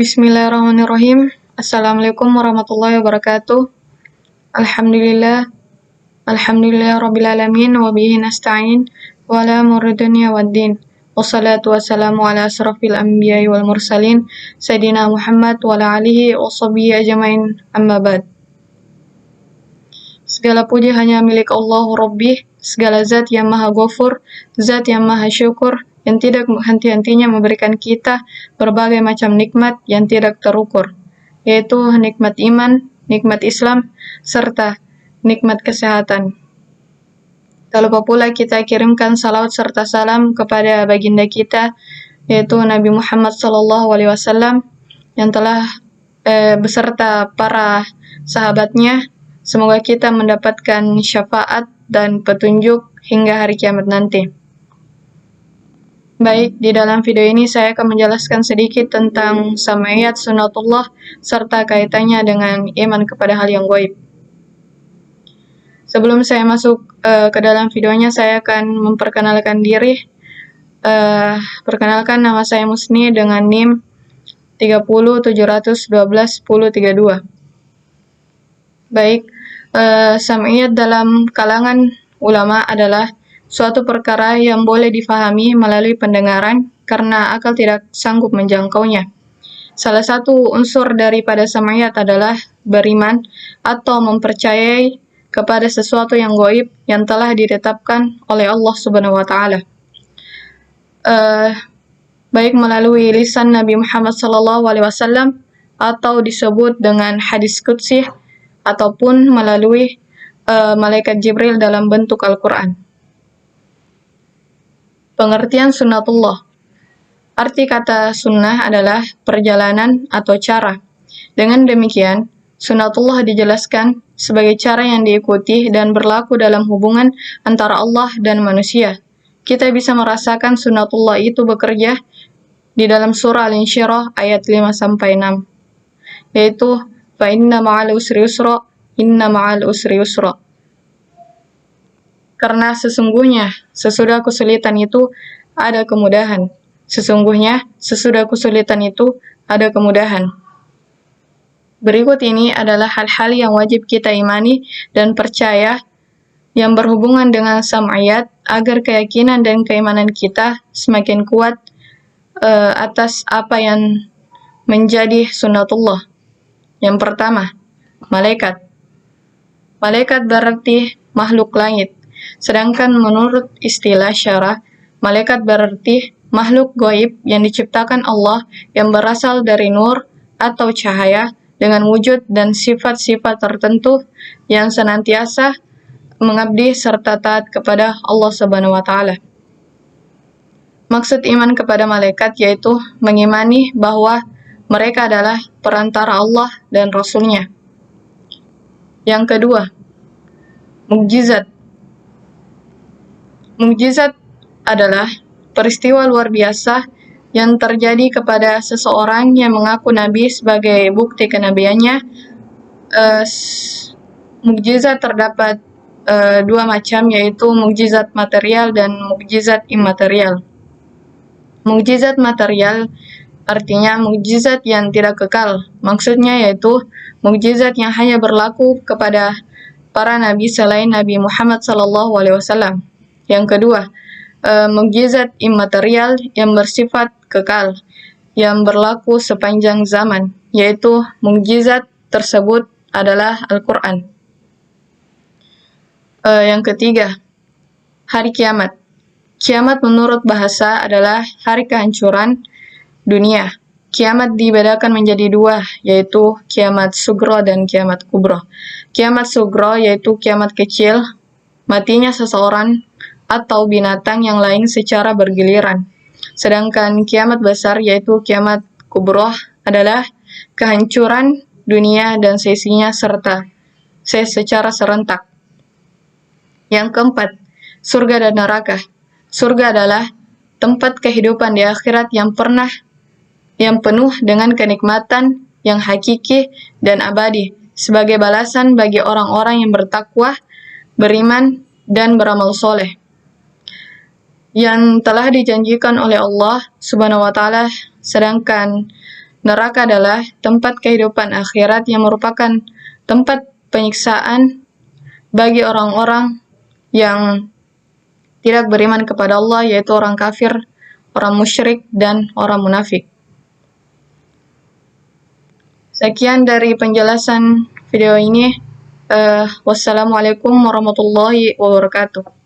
Bismillahirrahmanirrahim. Assalamualaikum warahmatullahi wabarakatuh. Alhamdulillah. Alhamdulillah rabbil alamin wa bihi nasta'in wa la murridun waddin. Wassalatu wassalamu ala asrafil anbiya'i wal mursalin Sayyidina Muhammad wa ala alihi wa sahbihi ajmain amma ba'd. Segala puji hanya milik Allah Rabbi, segala zat yang maha ghafur, zat yang maha syukur, yang tidak henti-hentinya memberikan kita berbagai macam nikmat yang tidak terukur, yaitu nikmat iman, nikmat Islam, serta nikmat kesehatan. Tak lupa pula kita kirimkan salawat serta salam kepada baginda kita, yaitu Nabi Muhammad SAW, yang telah beserta para sahabatnya. Semoga kita mendapatkan syafaat dan petunjuk hingga hari kiamat nanti. Baik, di dalam video ini saya akan menjelaskan sedikit tentang sam'iyat sunnatullah serta kaitannya dengan iman kepada hal yang gaib. Sebelum saya masuk ke dalam videonya, saya akan memperkenalkan diri. Perkenalkan, nama saya Musni dengan NIM 3071211032. Baik, sam'iyat dalam kalangan ulama adalah suatu perkara yang boleh difahami melalui pendengaran karena akal tidak sanggup menjangkaunya. Salah satu unsur daripada sam'iyat adalah beriman atau mempercayai kepada sesuatu yang gaib yang telah ditetapkan oleh Allah Subhanahu wa taala. Baik melalui lisan Nabi Muhammad SAW atau disebut dengan hadis qudsi ataupun melalui malaikat Jibril dalam bentuk Al-Qur'an. Pengertian sunnatullah. Arti kata sunnah adalah perjalanan atau cara. Dengan demikian, sunnatullah dijelaskan sebagai cara yang diikuti dan berlaku dalam hubungan antara Allah dan manusia. Kita bisa merasakan sunnatullah itu bekerja di dalam surah Al-Insyirah ayat 5-6, yaitu fa inna ma'al usri yusra, inna ma'al usri yusra. Karena sesungguhnya sesudah kesulitan itu ada kemudahan. Sesungguhnya sesudah kesulitan itu ada kemudahan. Berikut ini adalah hal-hal yang wajib kita imani dan percaya yang berhubungan dengan sam'iyat agar keyakinan dan keimanan kita semakin kuat atas apa yang menjadi sunnatullah. Yang pertama, malaikat. Malaikat berarti makhluk langit. Sedangkan menurut istilah syarah, malaikat berarti makhluk gaib yang diciptakan Allah yang berasal dari nur atau cahaya dengan wujud dan sifat-sifat tertentu yang senantiasa mengabdi serta taat kepada Allah Subhanahu wa taala. Maksud iman kepada malaikat yaitu mengimani bahwa mereka adalah perantara Allah dan Rasul-Nya. Yang kedua, mukjizat. Mukjizat adalah peristiwa luar biasa yang terjadi kepada seseorang yang mengaku nabi sebagai bukti kenabiannya. Mukjizat terdapat dua macam, yaitu mukjizat material dan mukjizat imaterial. Mukjizat material artinya mukjizat yang tidak kekal. Maksudnya yaitu mukjizat yang hanya berlaku kepada para nabi selain Nabi Muhammad SAW. Yang kedua, mukjizat imaterial yang bersifat kekal, yang berlaku sepanjang zaman, yaitu mukjizat tersebut adalah Al-Quran. Yang ketiga, hari kiamat. Kiamat menurut bahasa adalah hari kehancuran dunia. Kiamat dibedakan menjadi dua, yaitu kiamat sugro dan kiamat kubro. Kiamat sugro yaitu kiamat kecil, matinya seseorang atau binatang yang lain secara bergiliran. Sedangkan kiamat besar yaitu kiamat kubroh adalah kehancuran dunia dan sisinya serta secara serentak. Yang keempat, surga dan neraka. Surga adalah tempat kehidupan di akhirat yang penuh dengan kenikmatan yang hakiki dan abadi sebagai balasan bagi orang-orang yang bertakwa, beriman, dan beramal soleh, yang telah dijanjikan oleh Allah Subhanahu wa taala. Sedangkan Neraka adalah tempat kehidupan akhirat yang merupakan tempat penyiksaan bagi orang-orang yang tidak beriman kepada Allah, yaitu orang kafir, orang musyrik, dan orang munafik. Sekian dari penjelasan video ini. Wassalamualaikum warahmatullahi wabarakatuh.